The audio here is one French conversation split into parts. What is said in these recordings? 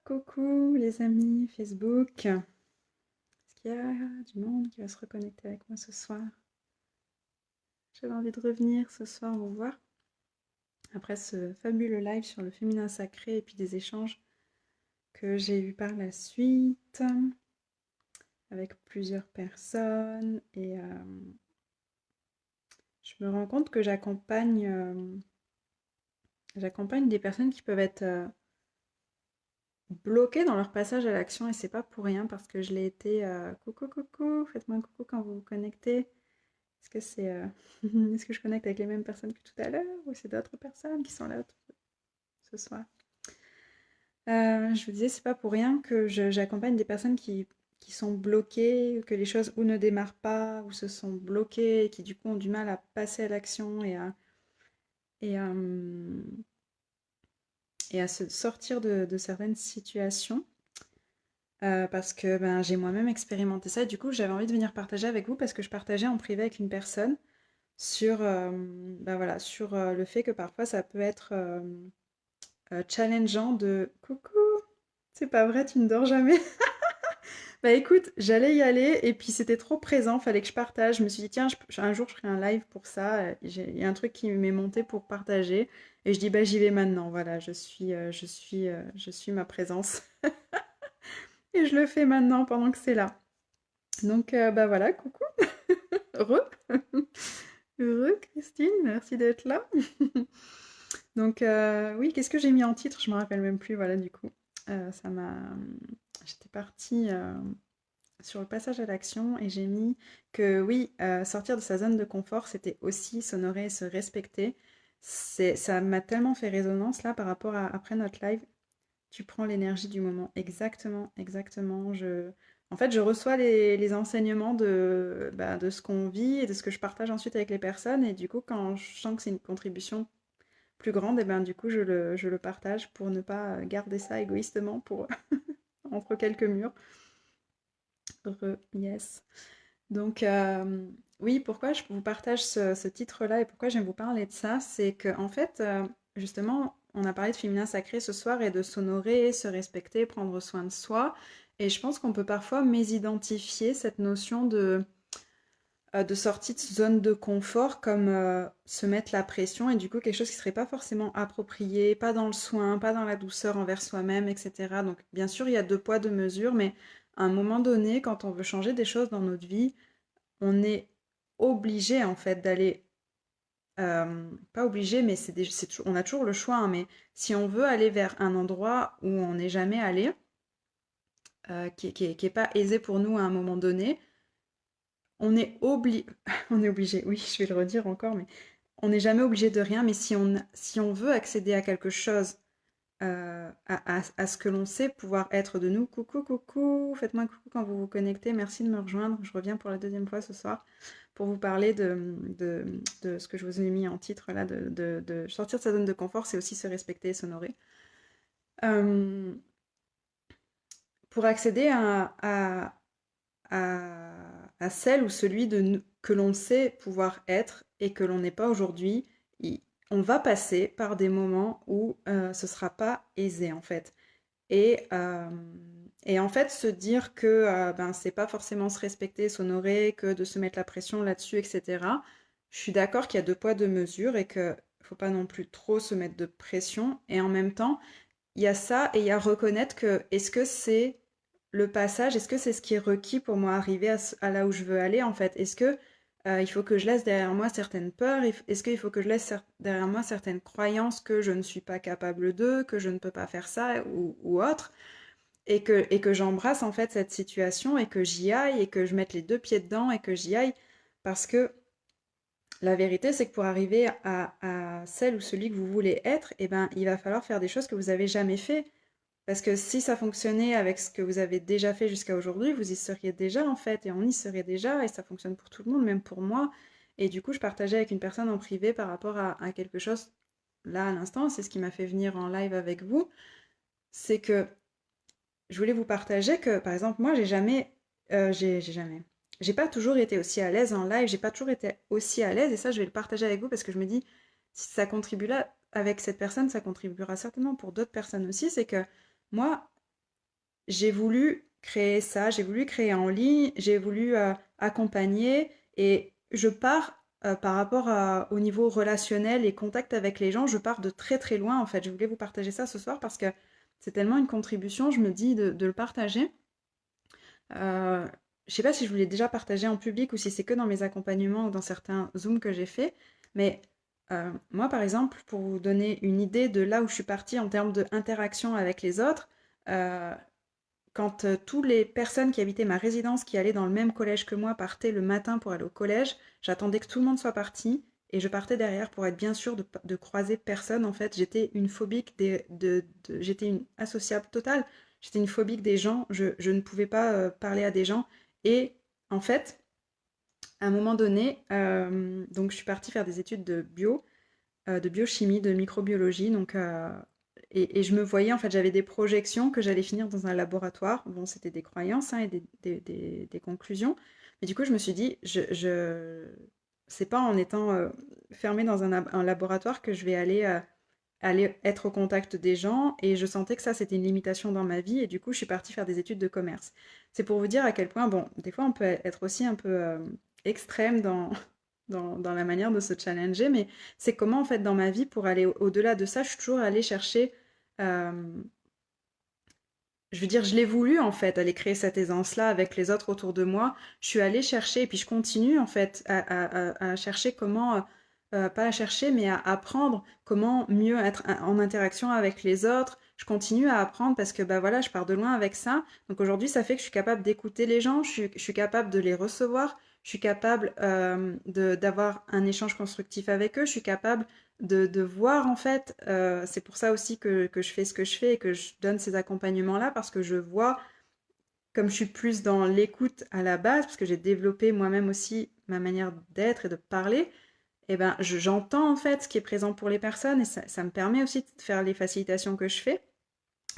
Coucou les amis Facebook. Est-ce qu'il y a du monde qui va se reconnecter avec moi ce soir? J'avais envie de revenir ce soir vous voir après ce fabuleux live sur le féminin sacré et puis des échanges que j'ai eus par la suite avec plusieurs personnes et je me rends compte que j'accompagne des personnes qui peuvent être bloquées dans leur passage à l'action et c'est pas pour rien parce que je l'ai été. Coucou, coucou, faites-moi un coucou quand vous vous connectez. Est-ce que c'est, est-ce que je connecte avec les mêmes personnes que tout à l'heure ou c'est d'autres personnes qui sont là ce soir? Je vous disais, c'est pas pour rien que j'accompagne des personnes qui sont bloquées, que les choses ou ne démarrent pas, ou se sont bloquées, et qui du coup ont du mal à passer à l'action et à, et à se sortir de certaines situations. Parce que ben, j'ai moi-même expérimenté ça. Et du coup, j'avais envie de venir partager avec vous parce que je partageais en privé avec une personne sur, bah voilà, sur le fait que parfois ça peut être challengeant de coucou, c'est pas vrai, tu ne dors jamais. Bah écoute, j'allais y aller et puis c'était trop présent, fallait que je partage. Je me suis dit, tiens, un jour je ferai un live pour ça. Il y a un truc qui m'est monté pour partager et je dis, bah j'y vais maintenant. Voilà, je suis ma présence et je le fais maintenant pendant que c'est là. Donc, bah voilà, coucou, heureux, heureux Christine, merci d'être là. Donc, oui, qu'est-ce que j'ai mis en titre? Je me rappelle même plus, voilà, du coup. Ça m'a... J'étais partie sur le passage à l'action et j'ai mis que oui, sortir de sa zone de confort, c'était aussi s'honorer et se respecter. Ça m'a tellement fait résonance là par rapport à après notre live. Tu prends l'énergie du moment. Exactement, exactement. En fait, je reçois les enseignements de ce qu'on vit et de ce que je partage ensuite avec les personnes. Et du coup, quand je sens que c'est une contribution plus grande, et ben du coup je le partage pour ne pas garder ça égoïstement pour entre quelques murs. Yes. Donc oui, pourquoi je vous partage ce titre-là et pourquoi j'aime vous parler de ça, c'est que en fait, justement, on a parlé de féminin sacré ce soir et de s'honorer, se respecter, prendre soin de soi. Et je pense qu'on peut parfois mésidentifier cette notion de sortie de zone de confort comme se mettre la pression et du coup quelque chose qui serait pas forcément approprié, pas dans le soin, pas dans la douceur envers soi-même, etc. Donc bien sûr il y a deux poids deux mesures, mais à un moment donné, quand on veut changer des choses dans notre vie, on est obligé en fait d'aller, pas obligé, mais on a toujours le choix, hein, mais si on veut aller vers un endroit où on n'est jamais allé, qui est pas aisé pour nous à un moment donné, on est obligé, on est obligé, oui, je vais le redire encore, mais on n'est jamais obligé de rien, mais si on veut accéder à quelque chose, à ce que l'on sait pouvoir être de nous, coucou, coucou, faites-moi un coucou quand vous vous connectez, merci de me rejoindre, je reviens pour la deuxième fois ce soir pour vous parler de ce que je vous ai mis en titre là, de sortir de sa zone de confort, c'est aussi se respecter et s'honorer. Euh, pour accéder à celle ou celui que l'on sait pouvoir être et que l'on n'est pas aujourd'hui, on va passer par des moments où ce ne sera pas aisé en fait. Et, euh, et en fait, se dire que ben, c'est pas forcément se respecter, s'honorer, que de se mettre la pression là-dessus, etc. Je suis d'accord qu'il y a deux poids, deux mesures et qu'il ne faut pas non plus trop se mettre de pression. Et en même temps, il y a ça et il y a reconnaître que est-ce que c'est le passage, est-ce que c'est ce qui est requis pour moi arriver à là où je veux aller en fait? Est-ce que il faut que je laisse derrière moi certaines peurs? Est-ce qu'il faut que je laisse derrière moi certaines croyances que je ne suis pas capable de, que je ne peux pas faire ça ou autre? Et que j'embrasse en fait cette situation et que j'y aille et que je mette les deux pieds dedans et que j'y aille parce que la vérité, c'est que pour arriver à celle ou celui que vous voulez être, eh ben, il va falloir faire des choses que vous n'avez jamais fait. Parce que si ça fonctionnait avec ce que vous avez déjà fait jusqu'à aujourd'hui, vous y seriez déjà en fait, et on y serait déjà, et ça fonctionne pour tout le monde, même pour moi. Et du coup, je partageais avec une personne en privé par rapport à quelque chose, là à l'instant, c'est ce qui m'a fait venir en live avec vous, c'est que je voulais vous partager que, par exemple, moi, j'ai jamais, j'ai pas toujours été aussi à l'aise en live, j'ai pas toujours été aussi à l'aise, et ça, je vais le partager avec vous parce que je me dis, si ça contribue là avec cette personne, ça contribuera certainement pour d'autres personnes aussi, c'est que moi, j'ai voulu créer ça, j'ai voulu créer en ligne, j'ai voulu accompagner et je pars par rapport au niveau relationnel et contact avec les gens, je pars de très très loin en fait. Je voulais vous partager ça ce soir parce que c'est tellement une contribution, je me dis de le partager. Euh, je sais pas si je voulais déjà partager en public ou si c'est que dans mes accompagnements ou dans certains Zooms que j'ai fait, mais moi par exemple, pour vous donner une idée de là où je suis partie en termes d'interaction avec les autres, euh, quand toutes les personnes qui habitaient ma résidence, qui allaient dans le même collège que moi, partaient le matin pour aller au collège, j'attendais que tout le monde soit parti et je partais derrière pour être bien sûr de croiser personne. En fait, j'étais une phobique j'étais une associable totale. J'étais une phobique des gens. Je ne pouvais pas parler à des gens. Et en fait, à un moment donné, donc je suis partie faire des études de biochimie, de microbiologie. Donc, et je me voyais, en fait, j'avais des projections que j'allais finir dans un laboratoire. Bon, c'était des croyances hein, et des conclusions. Mais du coup, je me suis dit, c'est pas en étant fermée dans un laboratoire que je vais aller être au contact des gens. Et je sentais que ça, c'était une limitation dans ma vie. Et du coup, je suis partie faire des études de commerce. C'est pour vous dire à quel point, bon, des fois, on peut être aussi un peu extrême dans la manière de se challenger, mais c'est comment en fait dans ma vie pour aller au-delà de ça, je suis toujours allée chercher, euh, je veux dire, je l'ai voulu en fait, aller créer cette aisance-là avec les autres autour de moi. Je suis allée chercher et puis je continue en fait à chercher comment, pas à chercher, mais à apprendre comment mieux être en interaction avec les autres. Je continue à apprendre parce que bah voilà, je pars de loin avec ça. Donc aujourd'hui, ça fait que je suis capable d'écouter les gens, je suis capable de les recevoir, je suis capable d'avoir un échange constructif avec eux, je suis capable de voir en fait, c'est pour ça aussi que je fais ce que je fais et que je donne ces accompagnements-là, parce que je vois, comme je suis plus dans l'écoute à la base, parce que j'ai développé moi-même aussi ma manière d'être et de parler, et ben j'entends en fait ce qui est présent pour les personnes et ça me permet aussi de faire les facilitations que je fais.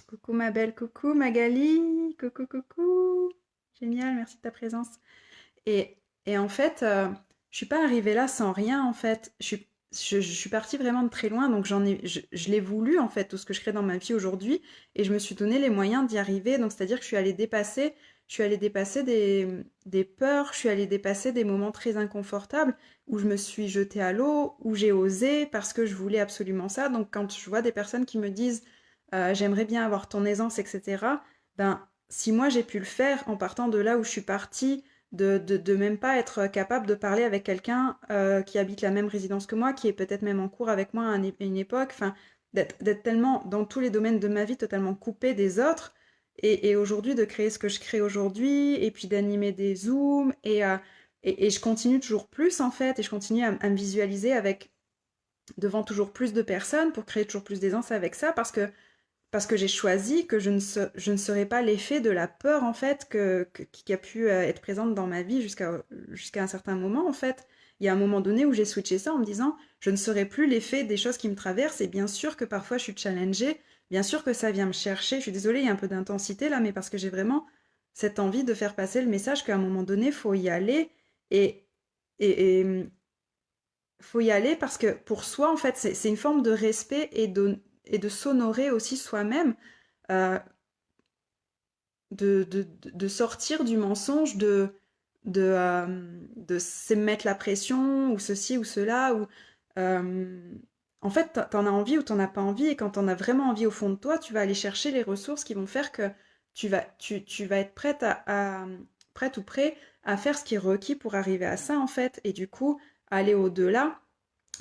Coucou ma belle, coucou Magali, coucou coucou, génial, merci de ta présence. Et, et en fait, je suis pas arrivée là sans rien, en fait. Je suis partie vraiment de très loin, donc je l'ai voulu, en fait, tout ce que je crée dans ma vie aujourd'hui, et je me suis donné les moyens d'y arriver. Donc, c'est-à-dire que je suis allée dépasser des peurs, je suis allée dépasser des moments très inconfortables où je me suis jetée à l'eau, où j'ai osé parce que je voulais absolument ça. Donc, quand je vois des personnes qui me disent j'aimerais bien avoir ton aisance, etc., ben, si moi j'ai pu le faire en partant de là où je suis partie, de même pas être capable de parler avec quelqu'un qui habite la même résidence que moi, qui est peut-être même en cours avec moi à une époque, enfin, d'être tellement dans tous les domaines de ma vie totalement coupé des autres, et aujourd'hui de créer ce que je crée aujourd'hui, et puis d'animer des zooms, et je continue toujours plus en fait, et je continue à me visualiser avec devant toujours plus de personnes pour créer toujours plus d'aisance avec ça, parce que j'ai choisi que je ne serais pas l'effet de la peur en fait qui a pu être présente dans ma vie jusqu'à un certain moment en fait. Il y a un moment donné où j'ai switché ça en me disant je ne serai plus l'effet des choses qui me traversent et bien sûr que parfois je suis challengée, bien sûr que ça vient me chercher. Je suis désolée, il y a un peu d'intensité là, mais parce que j'ai vraiment cette envie de faire passer le message qu'à un moment donné, il faut y aller et, et faut y aller parce que pour soi, en fait, c'est une forme de respect et de s'honorer aussi soi-même, euh, de sortir du mensonge, de se mettre la pression, ou ceci ou cela, ou euh, en fait, t'en as envie ou t'en as pas envie, et quand t'en as vraiment envie au fond de toi, tu vas aller chercher les ressources qui vont faire que tu vas être prête ou prêt à faire ce qui est requis pour arriver à ça, en fait, et du coup, aller au-delà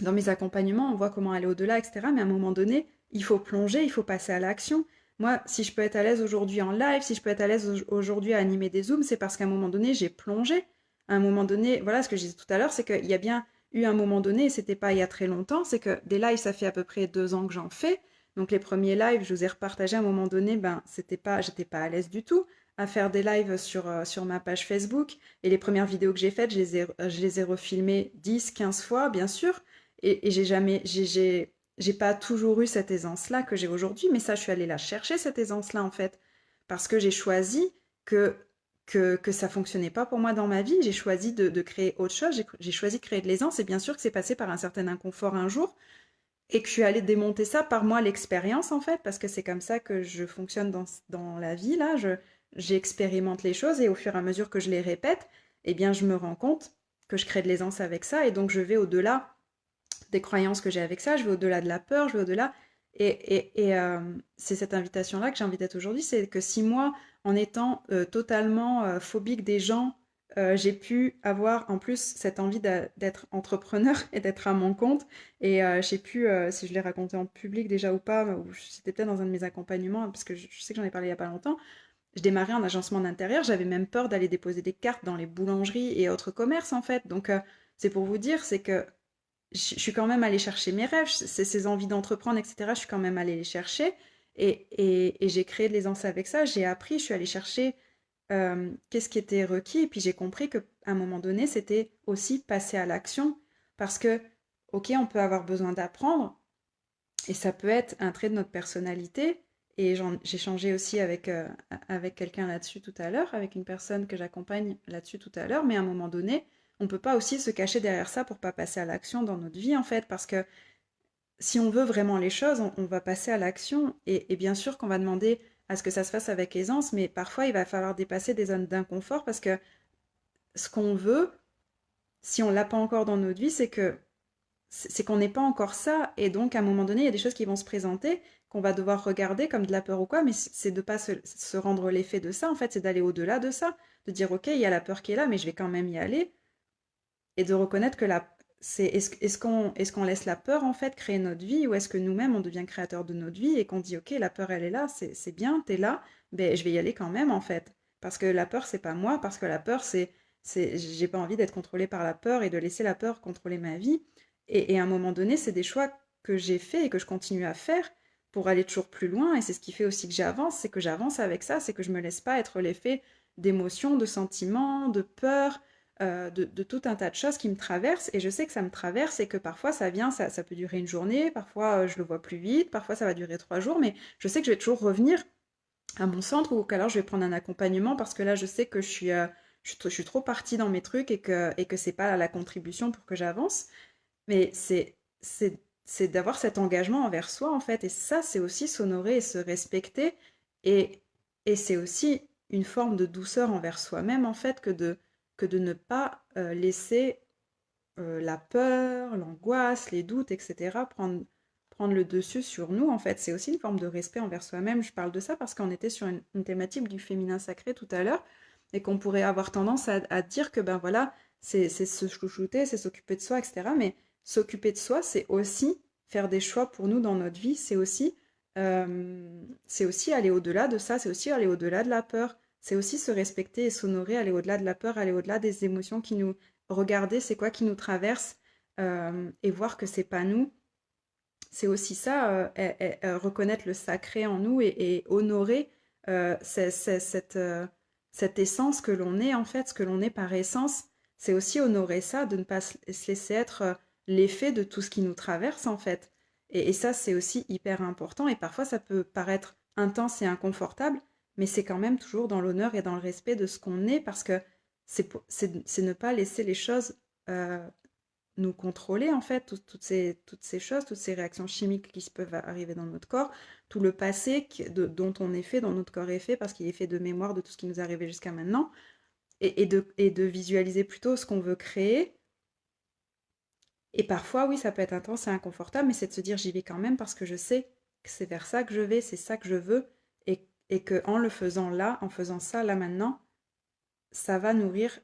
dans mes accompagnements, on voit comment aller au-delà, etc. Mais à un moment donné, il faut plonger, il faut passer à l'action. Moi, si je peux être à l'aise aujourd'hui en live, si je peux être à l'aise aujourd'hui à animer des zooms, c'est parce qu'à un moment donné, j'ai plongé. À un moment donné, voilà ce que je disais tout à l'heure, c'est qu'il y a bien eu un moment donné, et c'était pas il y a très longtemps, c'est que des lives, ça fait à peu près 2 ans que j'en fais. Donc les premiers lives, je vous ai repartagé à un moment donné, ben j'étais pas à l'aise du tout à faire des lives sur ma page Facebook. Et les premières vidéos que j'ai faites, je les ai refilmées 10, 15 fois, bien sûr. Et j'ai jamais, j'ai pas toujours eu cette aisance-là que j'ai aujourd'hui, mais ça, je suis allée la chercher, cette aisance-là, en fait, parce que j'ai choisi que, que ça fonctionnait pas pour moi dans ma vie. J'ai choisi de créer autre chose, j'ai choisi de créer de l'aisance, et bien sûr que c'est passé par un certain inconfort un jour, et que je suis allée démonter ça par moi, l'expérience, en fait, parce que c'est comme ça que je fonctionne dans la vie, là. J'expérimente les choses et au fur et à mesure que je les répète, eh bien, je me rends compte que je crée de l'aisance avec ça et donc je vais au-delà des croyances que j'ai avec ça, je vais au-delà de la peur, je vais au-delà. Et c'est cette invitation-là que j'invite aujourd'hui, c'est que si moi, en étant totalement phobique des gens, j'ai pu avoir en plus cette envie d'être entrepreneur et d'être à mon compte. Et j'ai pu, si je l'ai raconté en public déjà ou pas, ou c'était peut-être dans un de mes accompagnements, parce que je sais que j'en ai parlé il n'y a pas longtemps, je démarrais en agencement d'intérieur, j'avais même peur d'aller déposer des cartes dans les boulangeries et autres commerces en fait. Donc c'est pour vous dire, c'est que je suis quand même allée chercher mes rêves, ces envies d'entreprendre, etc. Je suis quand même allée les chercher et j'ai créé de l'aisance avec ça. J'ai appris, je suis allée chercher qu'est-ce qui était requis et puis j'ai compris qu'à un moment donné, c'était aussi passer à l'action parce que, ok, on peut avoir besoin d'apprendre et ça peut être un trait de notre personnalité. Et j'ai changé aussi avec quelqu'un là-dessus tout à l'heure, avec une personne que j'accompagne là-dessus tout à l'heure, mais à un moment donné, on ne peut pas aussi se cacher derrière ça pour pas passer à l'action dans notre vie, en fait, parce que si on veut vraiment les choses, on va passer à l'action, et bien sûr qu'on va demander à ce que ça se fasse avec aisance, mais parfois il va falloir dépasser des zones d'inconfort, parce que ce qu'on veut, si on l'a pas encore dans notre vie, c'est qu'on n'est pas encore ça, et donc à un moment donné, il y a des choses qui vont se présenter, qu'on va devoir regarder comme de la peur ou quoi, mais c'est de ne pas se rendre l'effet de ça, en fait, c'est d'aller au-delà de ça, de dire, ok, il y a la peur qui est là, mais je vais quand même y aller, et de reconnaître que est-ce qu'on laisse la peur, en fait, créer notre vie, ou est-ce que nous-mêmes, on devient créateur de notre vie, et qu'on dit, ok, la peur, elle est là, c'est bien, t'es là, ben, je vais y aller quand même, en fait, parce que la peur, c'est pas moi, parce que la peur, j'ai pas envie d'être contrôlée par la peur et de laisser la peur contrôler ma vie. Et à un moment donné, c'est des choix que j'ai faits et que je continue à faire pour aller toujours plus loin. Et c'est ce qui fait aussi que j'avance, c'est que j'avance avec ça, c'est que je me laisse pas être l'effet d'émotions, de sentiments, de peur, de tout un tas de choses qui me traversent. Et je sais que ça me traverse et que parfois ça vient, ça peut durer une journée, parfois je le vois plus vite, parfois ça va durer 3 jours, mais je sais que je vais toujours revenir à mon centre ou qu'alors je vais prendre un accompagnement parce que là je sais que je suis trop partie dans mes trucs et que c'est pas la contribution pour que j'avance. Mais c'est d'avoir cet engagement envers soi, en fait. Et ça, c'est aussi s'honorer et se respecter. Et, et c'est aussi une forme de douceur envers soi-même, en fait, que de ne pas laisser la peur, l'angoisse, les doutes, etc., prendre le dessus sur nous, en fait. C'est aussi une forme de respect envers soi-même. Je parle de ça parce qu'on était sur une thématique du féminin sacré tout à l'heure et qu'on pourrait avoir tendance à dire que, ben voilà, c'est se chouchouter, c'est s'occuper de soi, etc. Mais s'occuper de soi, c'est aussi faire des choix pour nous dans notre vie, c'est aussi aller au-delà de ça, c'est aussi aller au-delà de la peur, c'est aussi se respecter et s'honorer, aller au-delà de la peur, aller au-delà des émotions qui nous regarder c'est quoi qui nous traverse et voir que c'est pas nous. C'est aussi ça, reconnaître le sacré en nous et honorer cette essence que l'on est en fait, ce que l'on est par essence. C'est aussi honorer ça, de ne pas se laisser être l'effet de tout ce qui nous traverse en fait. Et ça, c'est aussi hyper important. Et parfois, ça peut paraître intense et inconfortable, mais c'est quand même toujours dans l'honneur et dans le respect de ce qu'on est, parce que c'est ne pas laisser les choses euh, nous contrôler, en fait, toutes ces choses, toutes ces réactions chimiques qui peuvent arriver dans notre corps, tout le passé dont on est fait, dont notre corps est fait, parce qu'il est fait de mémoire de tout ce qui nous est arrivé jusqu'à maintenant, et de visualiser plutôt ce qu'on veut créer. Et parfois, oui, ça peut être intense et inconfortable, mais c'est de se dire j'y vais quand même parce que je sais que c'est vers ça que je vais, c'est ça que je veux, et que en le faisant là, en faisant ça là maintenant, ça va nourrir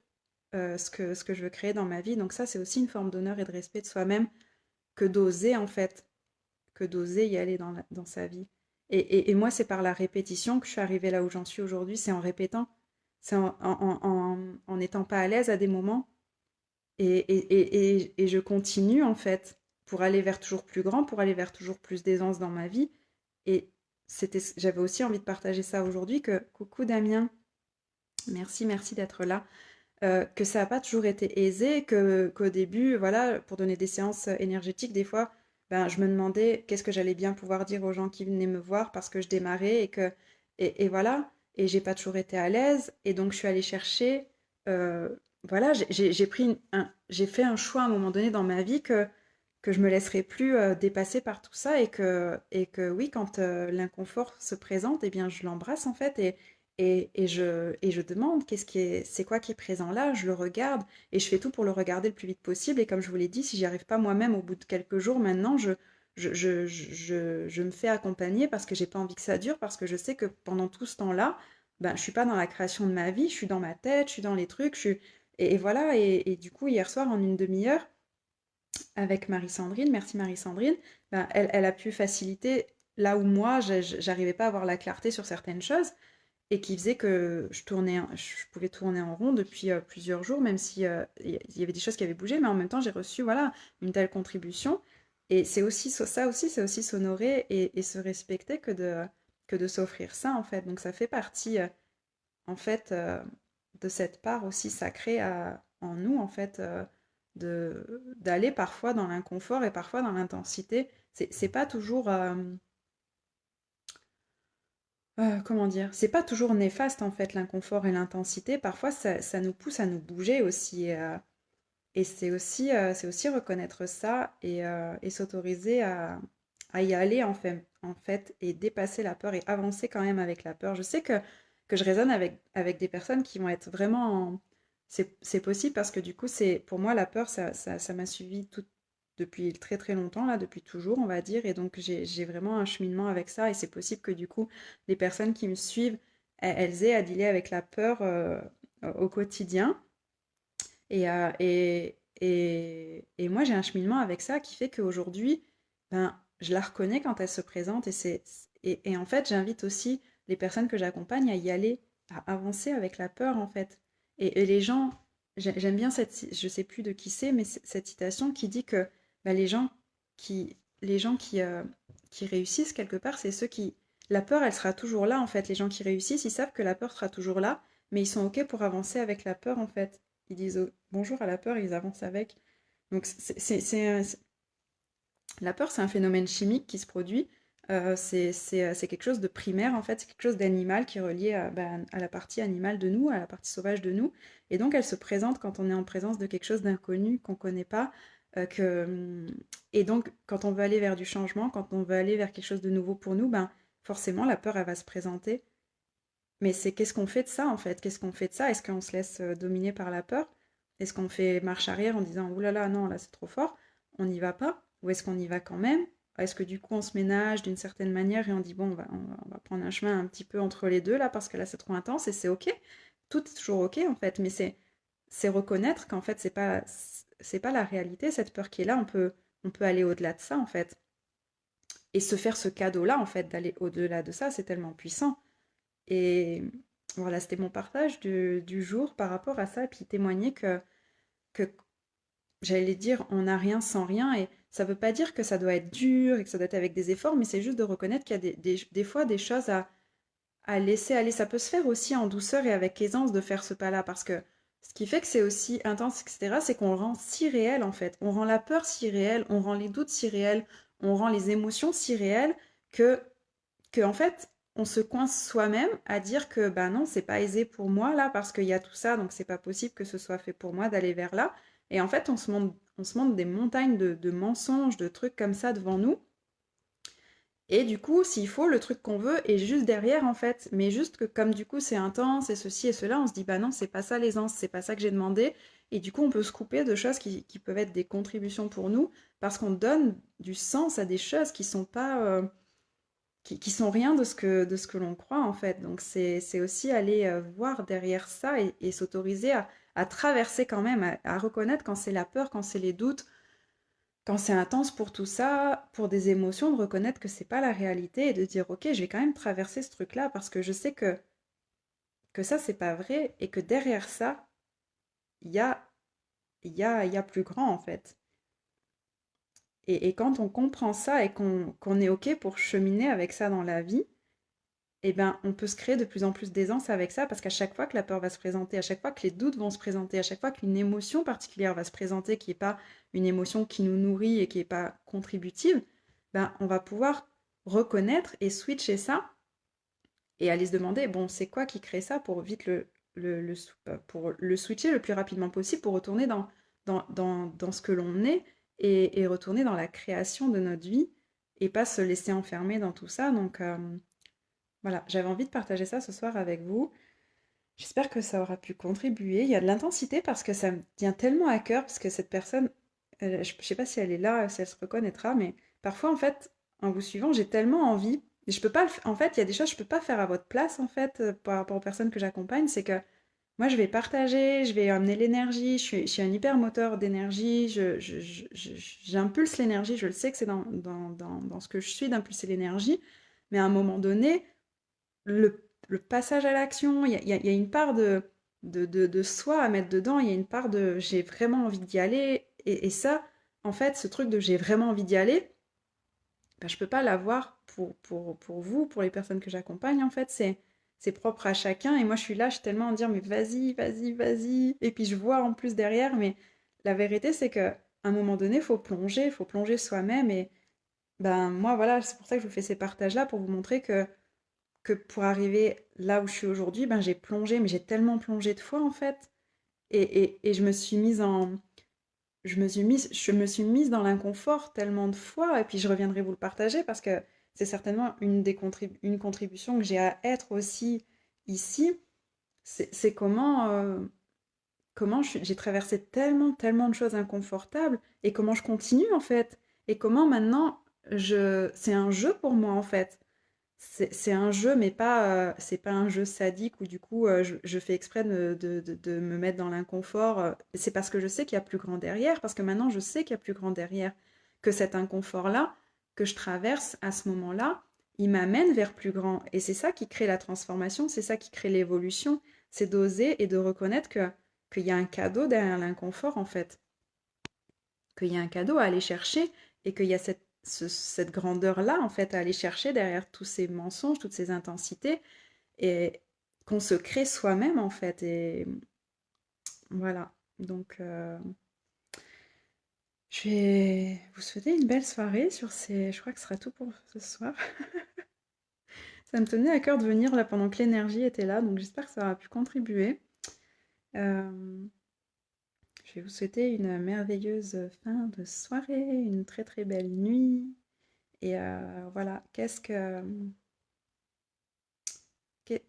ce que je veux créer dans ma vie. Donc ça, c'est aussi une forme d'honneur et de respect de soi-même que d'oser, en fait, que d'oser y aller dans sa vie. Et moi, c'est par la répétition que je suis arrivée là où j'en suis aujourd'hui, c'est en répétant, c'est en n'étant pas à l'aise à des moments, et je continue, en fait, pour aller vers toujours plus grand, pour aller vers toujours plus d'aisance dans ma vie. Et j'avais aussi envie de partager ça aujourd'hui, que coucou Damien, merci, merci d'être là. Que ça n'a pas toujours été aisé, qu'au début, voilà, pour donner des séances énergétiques, des fois, ben, je me demandais qu'est-ce que j'allais bien pouvoir dire aux gens qui venaient me voir parce que je démarrais et voilà, et j'ai pas toujours été à l'aise, et donc je suis allée chercher, voilà, j'ai fait un choix à un moment donné dans ma vie que je me laisserai plus dépasser par tout ça et que oui, quand l'inconfort se présente, eh bien, je l'embrasse en fait et je demande c'est quoi qui est présent là, je le regarde et je fais tout pour le regarder le plus vite possible. Et comme je vous l'ai dit, si j'y arrive pas moi-même au bout de quelques jours maintenant, je me fais accompagner parce que j'ai pas envie que ça dure, parce que je sais que pendant tout ce temps-là, ben, je suis pas dans la création de ma vie, je suis dans ma tête, je suis dans les trucs, et voilà, et du coup, hier soir, en une demi-heure, avec Marie-Sandrine, merci Marie-Sandrine, ben, elle a pu faciliter là où moi, j'arrivais pas à avoir la clarté sur certaines choses et qui faisait que je pouvais tourner en rond depuis plusieurs jours, même si il y avait des choses qui avaient bougé, mais en même temps, j'ai reçu voilà, une telle contribution. Et c'est aussi ça aussi, c'est aussi s'honorer et se respecter que de s'offrir ça, en fait. Donc ça fait partie, en fait, de cette part aussi sacrée en nous, en fait, d'aller parfois dans l'inconfort et parfois dans l'intensité. C'est pas toujours, comment dire? C'est pas toujours néfaste, en fait, l'inconfort et l'intensité. Parfois, ça nous pousse à nous bouger aussi. Et c'est aussi reconnaître ça et s'autoriser à y aller, en fait, et dépasser la peur et avancer quand même avec la peur. Je sais que je résonne avec des personnes qui vont être vraiment... C'est possible parce que du coup, pour moi, la peur, ça m'a suivi depuis très très longtemps, là, depuis toujours, on va dire. Et donc, j'ai vraiment un cheminement avec ça. Et c'est possible que du coup, les personnes qui me suivent, elles aient à dealer avec la peur au quotidien. Et moi, j'ai un cheminement avec ça qui fait qu'aujourd'hui, ben, je la reconnais quand elle se présente. Et en fait, j'invite aussi les personnes que j'accompagne à y aller, à avancer avec la peur, en fait. Et les gens, j'aime bien je sais plus de qui c'est, mais cette citation qui dit que ben, les gens qui réussissent quelque part, c'est ceux qui... La peur, elle sera toujours là, en fait. Les gens qui réussissent, ils savent que la peur sera toujours là, mais ils sont OK pour avancer avec la peur, en fait. Ils disent bonjour à la peur, ils avancent avec. Donc la peur, c'est un phénomène chimique qui se produit. C'est quelque chose de primaire, en fait, c'est quelque chose d'animal qui est relié ben, à la partie animale de nous, à la partie sauvage de nous. Et donc, elle se présente quand on est en présence de quelque chose d'inconnu, qu'on ne connaît pas. Et donc, quand on veut aller vers du changement, quand on veut aller vers quelque chose de nouveau pour nous, ben, forcément, la peur, elle va se présenter. Mais c'est qu'est-ce qu'on fait de ça en fait? Qu'est-ce qu'on fait de ça? Est-ce qu'on se laisse dominer par la peur? Est-ce qu'on fait marche arrière en disant ouh là là, non, là c'est trop fort, on n'y va pas? Ou est-ce qu'on y va quand même? Est-ce que du coup on se ménage d'une certaine manière et on dit bon, on va prendre un chemin un petit peu entre les deux là parce que là c'est trop intense et c'est ok? Tout est toujours ok en fait, mais c'est reconnaître qu'en fait c'est pas la réalité, cette peur qui est là, on peut aller au-delà de ça en fait. Et se faire ce cadeau-là en fait, d'aller au-delà de ça, c'est tellement puissant. Et voilà, c'était mon partage du jour par rapport à ça, et puis témoigner que j'allais dire, on n'a rien sans rien, et ça ne veut pas dire que ça doit être dur et que ça doit être avec des efforts, mais c'est juste de reconnaître qu'il y a des fois des choses à laisser aller. Ça peut se faire aussi en douceur et avec aisance de faire ce pas-là, parce que ce qui fait que c'est aussi intense, etc., c'est qu'on le rend si réel en fait. On rend la peur si réelle, on rend les doutes si réels, on rend les émotions si réelles que en fait, on se coince soi-même à dire que bah non, c'est pas aisé pour moi là parce qu'il y a tout ça, donc c'est pas possible que ce soit fait pour moi d'aller vers là. Et en fait, on se monte des montagnes de mensonges, de trucs comme ça devant nous. Et du coup, s'il faut, le truc qu'on veut est juste derrière en fait. Mais juste que comme du coup c'est intense et ceci et cela, on se dit bah non, c'est pas ça l'aisance, c'est pas ça que j'ai demandé. Et du coup, on peut se couper de choses qui peuvent être des contributions pour nous parce qu'on donne du sens à des choses qui sont pas qui sont rien de ce que l'on croit en fait. Donc c'est aussi aller voir derrière ça et s'autoriser à traverser quand même, à reconnaître quand c'est la peur, quand c'est les doutes, quand c'est intense pour tout ça, pour des émotions, de reconnaître que c'est pas la réalité et de dire ok, je vais quand même traverser ce truc-là parce que je sais que ça c'est pas vrai et que derrière ça, il y a, il y a plus grand en fait. Et quand on comprend ça et qu'on est ok pour cheminer avec ça dans la vie, eh ben, on peut se créer de plus en plus d'aisance avec ça parce qu'à chaque fois que la peur va se présenter, à chaque fois que les doutes vont se présenter, à chaque fois qu'une émotion particulière va se présenter qui n'est pas une émotion qui nous nourrit et qui n'est pas contributive, ben, on va pouvoir reconnaître et switcher ça et aller se demander, bon, c'est quoi qui crée ça pour vite pour le switcher le plus rapidement possible pour retourner dans ce que l'on est et retourner dans la création de notre vie et pas se laisser enfermer dans tout ça. Donc voilà, j'avais envie de partager ça ce soir avec vous. J'espère que ça aura pu contribuer. Il y a de l'intensité parce que ça me tient tellement à cœur, parce que cette personne, je ne sais pas si elle est là, si elle se reconnaîtra, mais parfois, en fait, en vous suivant, j'ai tellement envie, et je peux pas en fait, il y a des choses que je peux pas faire à votre place, en fait, par rapport aux personnes que j'accompagne, c'est que moi, je vais partager, je vais amener l'énergie, je suis un hyper moteur d'énergie, j'impulse l'énergie, je le sais que c'est dans ce que je suis d'impulser l'énergie, mais à un moment donné, le passage à l'action, il y a une part de soi à mettre dedans, il y a une part de j'ai vraiment envie d'y aller, et ça, en fait, ce truc de j'ai vraiment envie d'y aller, ben, je peux pas l'avoir pour vous, pour les personnes que j'accompagne, en fait, c'est propre à chacun, et moi je suis là, je suis tellement en dire, mais vas-y, vas-y, vas-y, et puis je vois en plus derrière, mais la vérité c'est que à un moment donné, il faut plonger soi-même, et ben moi voilà, c'est pour ça que je vous fais ces partages-là, pour vous montrer que pour arriver là où je suis aujourd'hui, ben j'ai plongé, mais j'ai tellement plongé de fois en fait, et je me suis mise en, je me suis mise dans l'inconfort tellement de fois, et puis je reviendrai vous le partager parce que c'est certainement une contribution que j'ai à être aussi ici, c'est comment j'ai traversé tellement, tellement de choses inconfortables, et comment je continue en fait, et comment maintenant c'est un jeu pour moi en fait. C'est un jeu, mais pas, c'est pas un jeu sadique où du coup je fais exprès de me mettre dans l'inconfort. C'est parce que je sais qu'il y a plus grand derrière, parce que maintenant je sais qu'il y a plus grand derrière, que cet inconfort-là que je traverse à ce moment-là, il m'amène vers plus grand. Et c'est ça qui crée la transformation, c'est ça qui crée l'évolution, c'est d'oser et de reconnaître qu'il y a un cadeau derrière l'inconfort en fait, qu'il y a un cadeau à aller chercher, et qu'il y a cette grandeur-là, en fait, à aller chercher derrière tous ces mensonges, toutes ces intensités, et qu'on se crée soi-même, en fait. Et voilà. Donc, je vais vous souhaiter une belle soirée sur ces... Je crois que ce sera tout pour ce soir. Ça me tenait à cœur de venir là pendant que l'énergie était là, donc j'espère que ça aura pu contribuer. Euh, je vais vous souhaiter une merveilleuse fin de soirée, une très très belle nuit. Et voilà,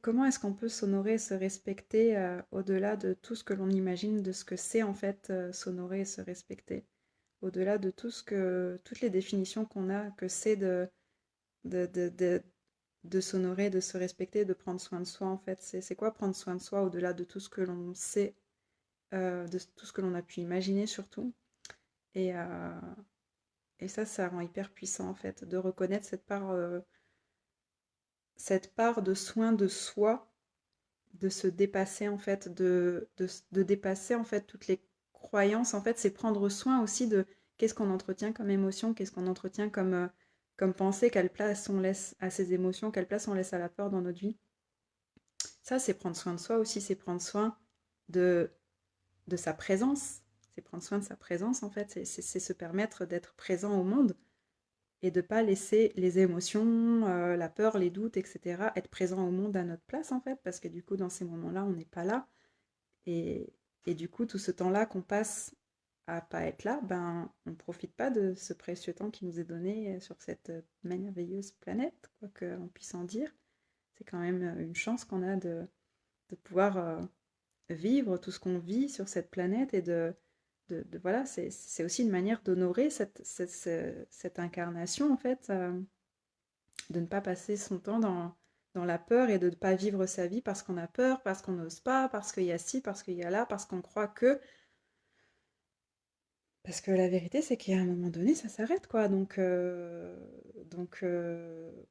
comment est-ce qu'on peut s'honorer, se respecter au-delà de tout ce que l'on imagine, de ce que c'est en fait s'honorer et se respecter, au-delà de toutes les définitions qu'on a, que c'est de, de, de, de s'honorer, de se respecter, de prendre soin de soi en fait. C'est quoi prendre soin de soi au-delà de tout ce que l'on sait, de tout ce que l'on a pu imaginer surtout. Et, euh, et ça rend hyper puissant en fait, de reconnaître cette part de soin de soi, de se dépasser en fait, de dépasser en fait toutes les croyances. En fait, c'est prendre soin aussi de qu'est-ce qu'on entretient comme émotion, qu'est-ce qu'on entretient comme pensée, quelle place on laisse à ces émotions, quelle place on laisse à la peur dans notre vie. Ça, c'est prendre soin de soi aussi, c'est prendre soin de, de sa présence. C'est prendre soin de sa présence en fait, c'est se permettre d'être présent au monde, et de ne pas laisser les émotions, la peur, les doutes, etc., être présents au monde à notre place, en fait, parce que du coup, dans ces moments-là, on n'est pas là. Et, et du coup, tout ce temps-là qu'on passe à pas être là, ben, on ne profite pas de ce précieux temps qui nous est donné sur cette merveilleuse planète, quoi qu'on puisse en dire. C'est quand même une chance qu'on a de pouvoir vivre tout ce qu'on vit sur cette planète, et voilà, c'est aussi une manière d'honorer cette incarnation, en fait, de ne pas passer son temps dans la peur, et de ne pas vivre sa vie parce qu'on a peur, parce qu'on n'ose pas, parce qu'il y a ci, parce qu'il y a là, parce qu'on croit que... Parce que la vérité, c'est qu'à un moment donné, ça s'arrête, quoi. Donc,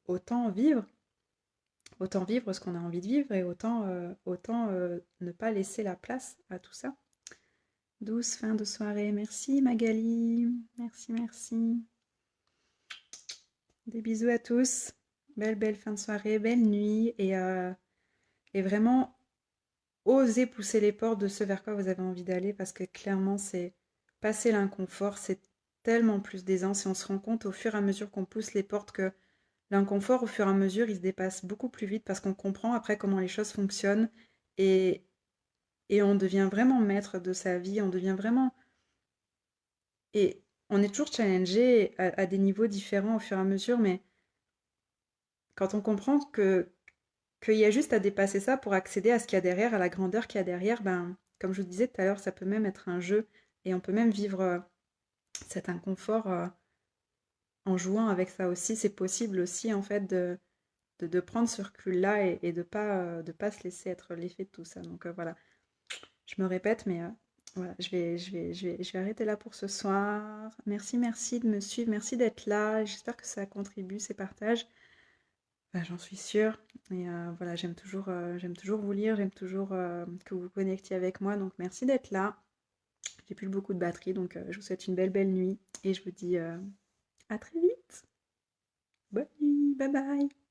autant vivre ce qu'on a envie de vivre, et autant ne pas laisser la place à tout ça. Douce fin de soirée. Merci Magali. Merci, merci. Des bisous à tous. Belle, belle fin de soirée, belle nuit. Et vraiment, osez pousser les portes de ce vers quoi vous avez envie d'aller, parce que clairement, c'est passer l'inconfort, c'est tellement plus d'aisance, et on se rend compte au fur et à mesure qu'on pousse les portes que l'inconfort, au fur et à mesure, il se dépasse beaucoup plus vite, parce qu'on comprend après comment les choses fonctionnent, et, et on devient vraiment maître de sa vie, on devient vraiment... Et on est toujours challengé à des niveaux différents au fur et à mesure, mais quand on comprend qu'il y a juste à dépasser ça pour accéder à ce qu'il y a derrière, à la grandeur qu'il y a derrière, ben, comme je vous disais tout à l'heure, ça peut même être un jeu et on peut même vivre cet inconfort en jouant avec ça aussi. C'est possible aussi, en fait, de prendre ce recul-là et de pas se laisser être l'effet de tout ça. Donc voilà, je me répète, mais voilà, je vais arrêter là pour ce soir. Merci, merci de me suivre, merci d'être là. J'espère que ça contribue, ces partages. Bah, j'en suis sûre. Et voilà, j'aime toujours vous lire, j'aime toujours que vous vous connectiez avec moi. Donc merci d'être là. J'ai plus beaucoup de batterie, donc je vous souhaite une belle, belle nuit. Et je vous dis à très vite. Bonne nuit, bye bye.